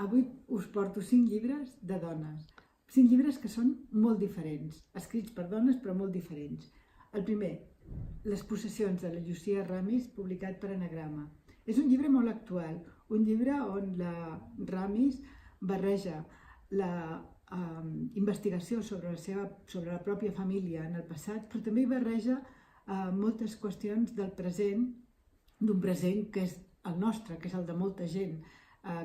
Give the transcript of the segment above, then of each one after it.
Avui us porto 5 llibres de dones. 5 llibres que són molt diferents, escrits per dones però molt diferents. El primer, Les possessions de la Llucia Ramis, publicat per Anagrama. És un llibre molt actual, un llibre on la Ramis barreja la investigació sobre la pròpia família en el passat, però també hi barreja moltes qüestions del present, d'un present que és el nostre, que és el de molta gent,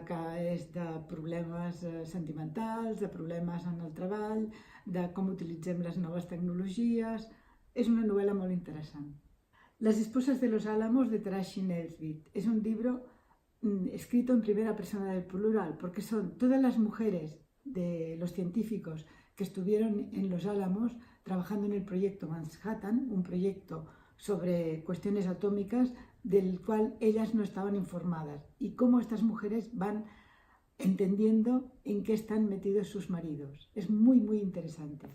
que és de problemes sentimentals, de problemes en el treball, de com utilitzem les noves tecnologies. És una novel·la molt interessant. Las esposas de los Álamos, de Taraji Nesbitt. Es un libro escrito en primera persona del plural, porque son todas las mujeres de los científicos que estuvieron en los Álamos trabajando en el proyecto Manhattan, un proyecto sobre cuestiones atómicas del cual ellas no estaban informadas, y cómo estas mujeres van entendiendo en qué están metidos sus maridos. Es muy, muy interesante.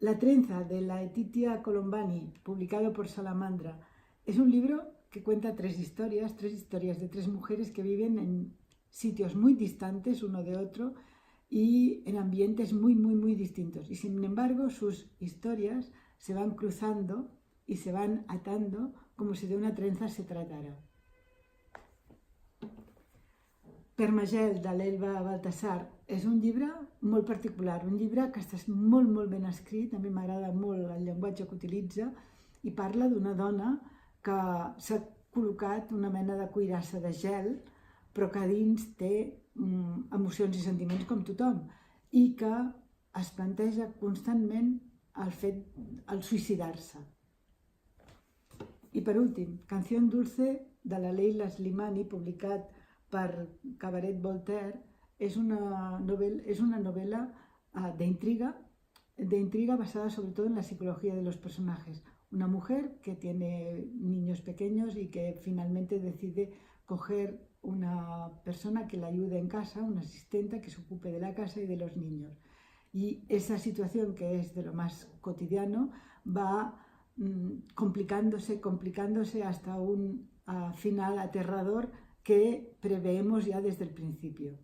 La trenza, de Laetitia Colombani, publicado por Salamandra, es un libro que cuenta tres historias de tres mujeres que viven en sitios muy distantes uno de otro y en ambientes muy, muy, muy distintos. Y sin embargo, sus historias se van cruzando y se van atando como si de una trenza se tratara. Permagel, de l'Elba Baltasar, és un llibre molt particular, un llibre que està molt, molt ben escrit, a mi m'agrada molt el llenguatge que utilitza, i parla d'una dona que s'ha col·locat una mena de cuirassa de gel, però que a dins té emocions i sentiments com tothom, i que es planteja constantment el suïcidar-se. I per últim, Canción Dulce, de la Leila Slimani, publicat per Cabaret Voltaire, es una novela de intriga basada sobre todo en la psicología de los personajes. Una mujer que tiene niños pequeños y que finalmente decide coger una persona que la ayude en casa, una asistenta que se ocupe de la casa y de los niños. Y esa situación, que es de lo más cotidiano, va complicándose hasta un final aterrador que preveemos ya desde el principio.